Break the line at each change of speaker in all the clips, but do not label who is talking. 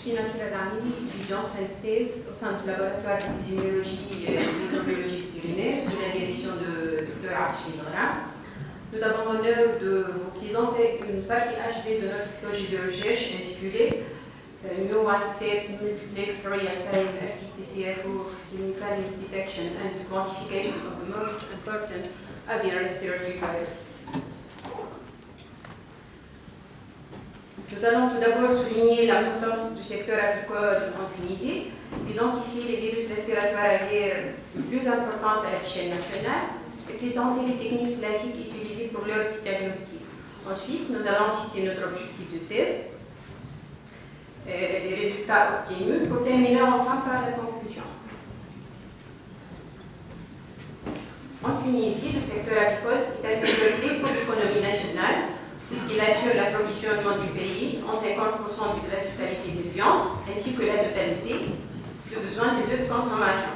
suis Nassira Dani, étudiante fin de thèse au sein du laboratoire d'épidémiologie et microbiologie vétérinaire sous la direction de Dr. Archimidra. Nous avons l'honneur de vous présenter une partie achevée de notre projet de recherche intitulé No One-Step Multiplex Real-Time RT-PCR for Simultaneous Detection and Quantification of the Most Important Avian Respiratory Viruses. Nous allons tout d'abord souligner l'importance du secteur agricole en Tunisie, identifier les virus respiratoires aviaires les plus importants à l'échelle nationale et présenter les techniques classiques utilisées pour leur diagnostic. Ensuite, nous allons citer notre objectif de thèse, les résultats obtenus, pour terminer enfin par la conclusion. En Tunisie, le secteur agricole est un secteur clé pour l'économie nationale, puisqu'il assure l'approvisionnement du pays en 50% de la totalité des viandes, ainsi que la totalité du besoin des œufs de consommation.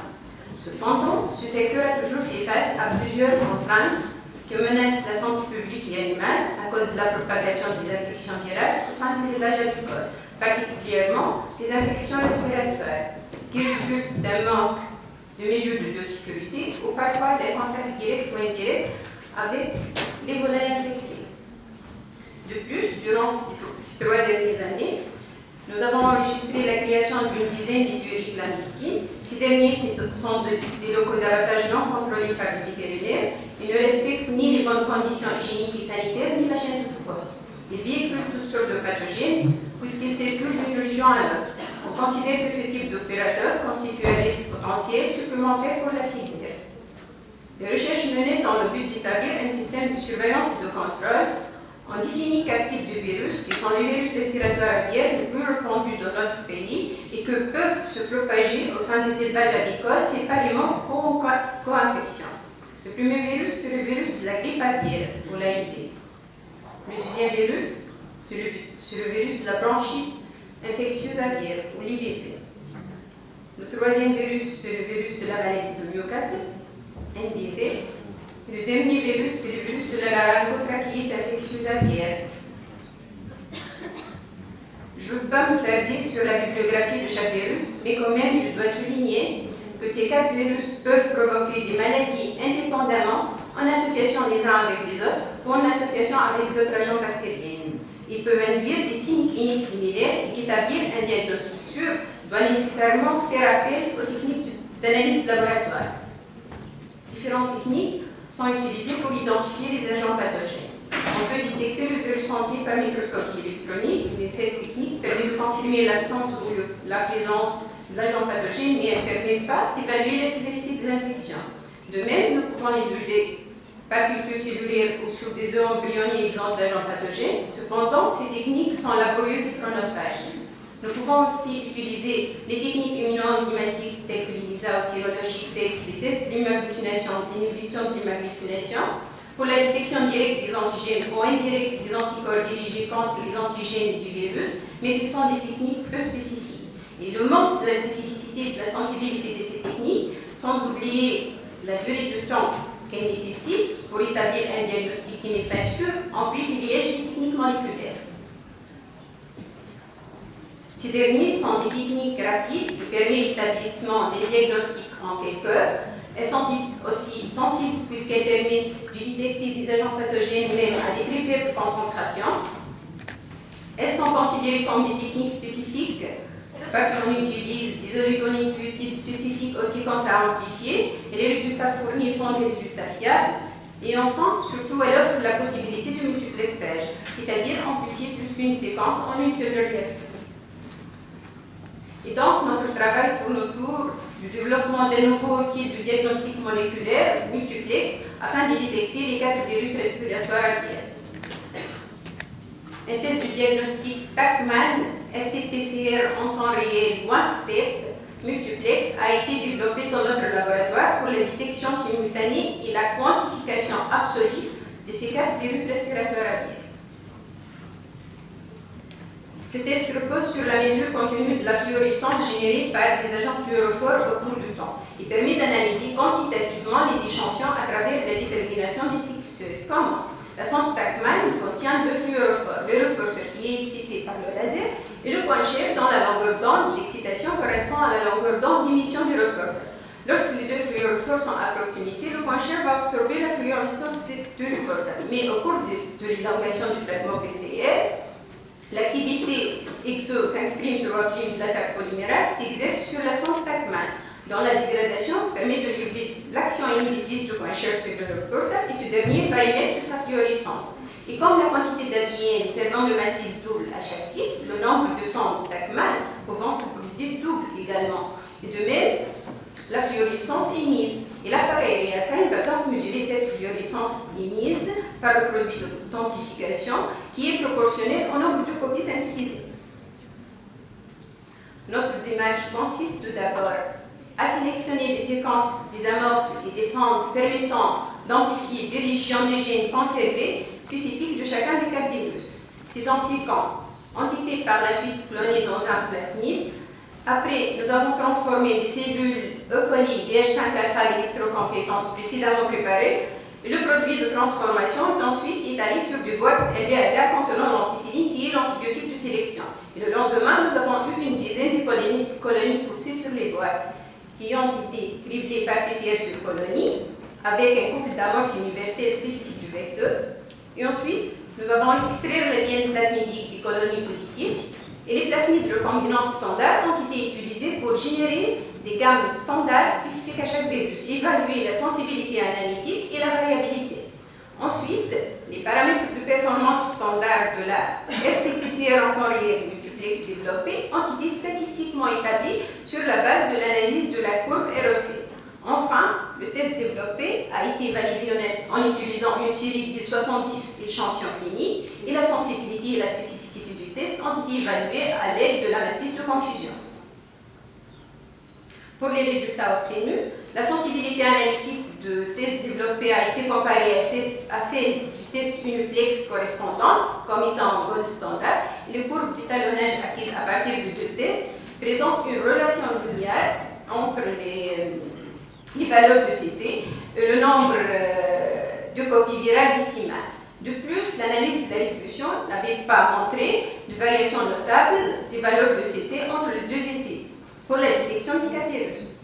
Cependant, ce secteur a toujours fait face à plusieurs contraintes qui menacent la santé publique et animale à cause de la propagation des infections virales au sein des élevages agricoles, particulièrement des infections respiratoires, qui résultent d'un manque de mesures de biosécurité ou parfois d'un contact direct ou indirect avec les volailles infectées. De plus, durant ces 3 dernières années, nous avons enregistré la création d'une dizaine d'études clandestines. Ces derniers sont des locaux d'abattage non contrôlés par les vétérinaires et ne respectent ni les bonnes conditions hygiéniques et sanitaires, ni la chaîne de froid. Ils véhiculent toutes sortes de pathogènes puisqu'ils circulent d'une région à l'autre. On considère que ce type d'opérateur constitue un risque potentiel supplémentaire pour la filière. Les recherches menées dans le but d'établir un système de surveillance et de contrôle ont défini 4 types de virus qui sont les virus respiratoires aviaires les plus répandus dans notre pays et que peuvent se propager au sein des élevages agricoles séparément ou en co-infection. Le premier virus, c'est le virus de la grippe aviaire, ou l'AIV. Le deuxième virus, c'est le virus de la bronchite infectieuse aviaire, ou l'IBV. Le troisième virus, c'est le virus de la maladie de Newcastle, NDV. Le dernier virus, c'est le virus de la laryngotrachéite infectieuse aviaire. Je ne veux pas me tarder sur la bibliographie de chaque virus, mais quand même, je dois souligner que ces 4 virus peuvent provoquer des maladies indépendamment, en association les uns avec les autres, ou en association avec d'autres agents bactériens. Ils peuvent induire des signes cliniques similaires et qu'établir un diagnostic sûr doit nécessairement faire appel aux techniques d'analyse de laboratoire. Différentes techniques sont utilisées pour identifier les agents pathogènes. On peut détecter le virus entier par microscopie électronique, mais cette technique permet de confirmer l'absence ou la présence de l'agent pathogène, mais elle ne permet pas d'évaluer la sévérité de l'infection. De même, nous pouvons isoler par culture cellulaire ou sur des œufs embryonniers exempts d'agents pathogènes. Cependant, ces techniques sont laborieuses et chronophages. Nous pouvons aussi utiliser les techniques immunoenzymatiques telles que les sérologiques, telles que les tests d'immaglutination, d'inhibition de l'immaglutination, pour la détection directe des antigènes ou indirecte des anticorps dirigés contre les antigènes du virus, mais ce sont des techniques peu spécifiques. Et le manque de la spécificité et de la sensibilité de ces techniques, sans oublier la durée de temps qu'elles nécessitent pour établir un diagnostic qui n'est pas sûr, en privilège les techniques moléculaires. Ces derniers sont des techniques rapides qui permettent l'établissement des diagnostics en quelques heures. Elles sont aussi sensibles puisqu'elles permettent de détecter des agents pathogènes même à des très faibles concentrations. Elles sont considérées comme des techniques spécifiques parce qu'on utilise des oligonucléotides spécifiques aux séquences à amplifier et les résultats fournis sont des résultats fiables. Et enfin, surtout, elles offrent la possibilité de multiplexage, c'est-à-dire amplifier plus qu'une séquence en une seule réaction. Et donc, notre travail tourne autour du développement des nouveaux outils de diagnostic moléculaire multiplex afin de détecter les 4 virus respiratoires aviaires. Un test de diagnostic Taqman RT-PCR en temps réel one-step multiplex a été développé dans notre laboratoire pour la détection simultanée et la quantification absolue de ces 4 virus respiratoires aviaires. Ce test repose sur la mesure contenue de la fluorescence générée par des agents fluorophores au cours du temps et permet d'analyser quantitativement les échantillons à travers la détermination des séquences. Comment? La sonde Taqman contient 2 fluorophores, le reporter qui est excité par le laser et le point cher dans la longueur d'onde d'excitation correspond à la longueur d'onde d'émission du reporter. Lorsque les deux fluorophores sont à proximité, le point cher va absorber la fluorescence du reporter. Mais au cours de l'élongation du fragment PCR, l'activité exo 5'3' de l'attaque polymérase s'exerce sur la sonde Tachmann, dont la dégradation permet de lever l'action inhibitrice du point cher sur le reporter et ce dernier va émettre sa fluorescence. Et comme la quantité d'ADN servant de matrice double à chaque cycle, le nombre de sondes Tachmann pouvant se produire double également. Et de même, la fluorescence émise. Et l'appareil Real-Time va donc mesurer cette fluorescence émise par le produit d'amplification qui est proportionnel au nombre de copies synthétisées. Notre démarche consiste tout d'abord à sélectionner des séquences, des amorces et des sondes permettant d'amplifier des régions des gènes conservées spécifiques de chacun des 4 virus. Ces amplifiants ont été par la suite clonés dans un plasmide. Après, nous avons transformé des cellules E. coli DH5-alpha électrocompétentes précédemment préparées et le produit de transformation est ensuite étalé sur des boîtes LBADA contenant l'ampicilline qui est l'antibiotique de sélection. Et le lendemain, nous avons eu une dizaine de colonies poussées sur les boîtes qui ont été criblées par PCR sur colonie avec un couple d'amorces universelles spécifiques du vecteur. Et ensuite, nous avons extrait l'ADN plasmidique des colonies positives et les plasmides recombinantes standards ont été utilisés pour générer des gammes standards spécifiques à chaque virus, évaluer la sensibilité analytique et la variabilité. Ensuite, les paramètres de performance standard de la RT-PCR en temps réel multiplex développée ont été statistiquement établis sur la base de l'analyse de la courbe ROC. Enfin, le test développé a été validé en utilisant une série de 70 échantillons cliniques et la sensibilité et la spécificité du test ont été évaluées à l'aide de la matrice de confusion. Pour les résultats obtenus, la sensibilité analytique du test développé a été comparée à celle du test uniplex correspondante comme étant gold standard. Les courbes d'étalonnage acquises à partir de 2 tests présentent une relation linéaire entre les valeurs de CT et le nombre de copies virales décimales. De plus, l'analyse de la régression n'avait pas montré de variation notable des valeurs de CT entre les 2 essais pour la détection des catérus.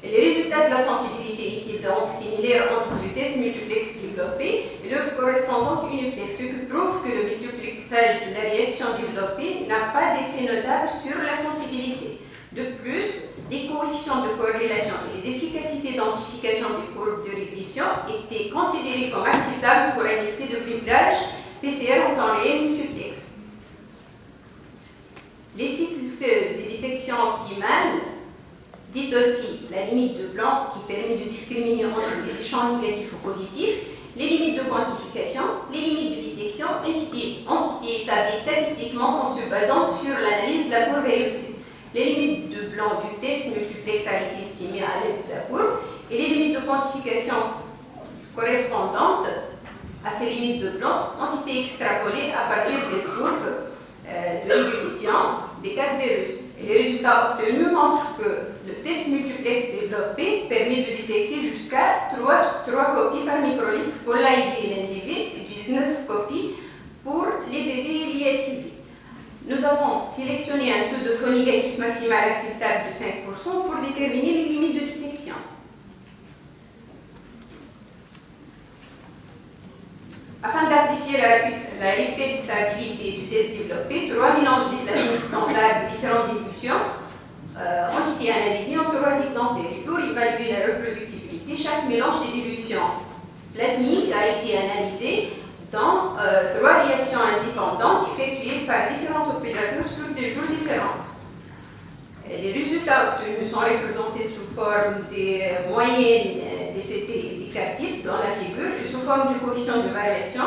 Les résultats de la sensibilité étaient donc similaires entre le test multiplex développé et le correspondant uniplex, ce qui prouve que le multiplexage de la réaction développée n'a pas d'effet notable sur la sensibilité. De plus, les coefficients de corrélation et les efficacités d'amplification des courbes de régression étaient considérés comme acceptables pour un essai de criblage PCR en temps réel multiplex. Les cycles de détection optimale, dit aussi la limite de Blanc qui permet de discriminer entre des échanges négatifs ou positifs, les limites de quantification, les limites de détection ont été établies statistiquement en se basant sur l'analyse de la courbe ROC. Les limites de Blanc du test multiplex a été estimées à l'aide de la courbe et les limites de quantification correspondantes à ces limites de Blanc ont été extrapolées à partir des courbes de régression des 4 virus. Et les résultats obtenus montrent que le test multiplex développé permet de détecter jusqu'à 3 copies par microlitre pour l'AIV et l'NTV et 19 copies pour les BV et l'ILTV. Nous avons sélectionné un taux de faux négatif maximal acceptable de 5% pour déterminer les limites de détection. Afin d'apprécier la répétabilité du test développé, 3 mélanges de plasmides standards de différentes dilutions ont été analysés en 3 exemplaires. Et pour évaluer la reproductibilité, chaque mélange de dilution plasmique a été analysé dans 3 réactions indépendantes effectuées par différents opérateurs sur des jours différents. Les résultats obtenus sont représentés sous forme des moyennes des CT et des quartiers dans la figure et sous forme du coefficient de variation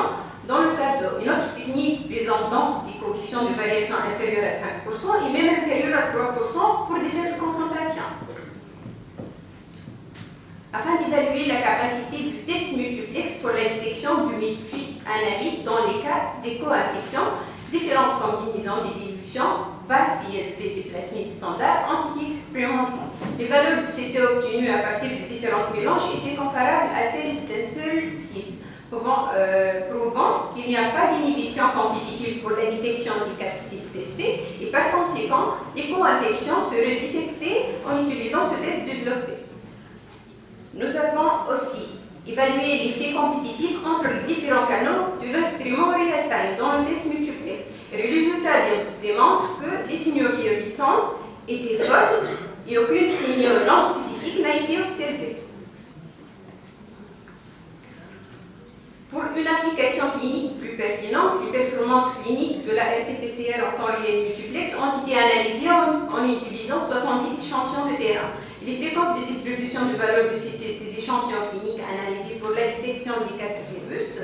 dans le tableau. Et notre technique présente donc des coefficients de variation inférieurs à 5% et même inférieurs à 3% pour des faibles concentrations. Afin d'évaluer la capacité du test multiplex pour la détection du multi-analyte dans les cas d'éco-infection, différentes combinaisons de dilutions basses et élevées des plasmides standards ont été expérimentées. Les valeurs de CT obtenues à partir de différents mélanges étaient comparables à celles d'un seul cible, prouvant qu'il n'y a pas d'inhibition compétitive pour la détection des 4 cibles testés. testé et par conséquent, les co-infections seraient détectées en utilisant ce test développé. Nous avons aussi évalué l'effet compétitif entre les différents canaux de l'instrument real-time dans le test multiplex. Et les résultats démontrent que les signaux fluorescents étaient faibles et aucun signe non spécifique n'a été observé. Pour une application clinique plus pertinente, les performances cliniques de la RT-PCR en temps réel multiplex ont été analysées en utilisant 70 échantillons de terrain. Les fréquences de distribution de valeur de ces échantillons cliniques analysés pour la détection des cas de virus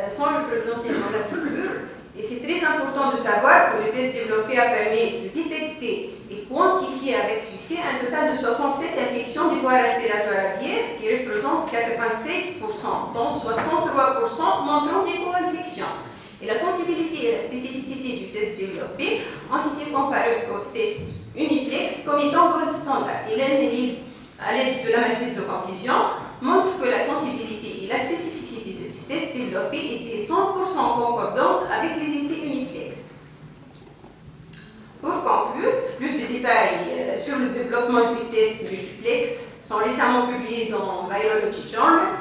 sont représentés dans la figure. Et c'est très important de savoir que le test développé a permis de détecter et quantifier avec succès un total de 67 infections des voies respiratoires aviaires qui représentent 96%, dont 63% montrant des co-infections. Et la sensibilité et la spécificité du test développé ont été comparées au test uniplex comme étant gold standard. Et l'analyse à l'aide de la matrice de confusion montre que la sensibilité et la spécificité de ce test développé étaient 100% concordantes avec les essais uniplex. Pour conclure, plus de détails sur le développement du test multiplex sont récemment publiés dans Virology Journal.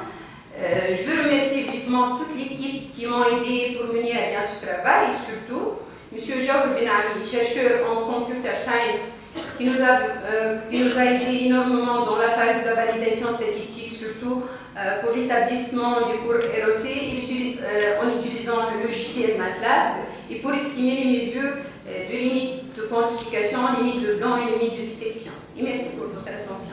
Je veux remercier vivement toute l'équipe qui m'ont aidé pour mener à bien ce travail et surtout M. Jawr Ben Ali, chercheur en computer science, qui nous a aidé énormément dans la phase de la validation statistique, surtout pour l'établissement du cours ROC en utilisant le logiciel MATLAB et pour estimer les mesures de limites de quantification, limites de blanc et limites de détection. Et merci pour votre attention.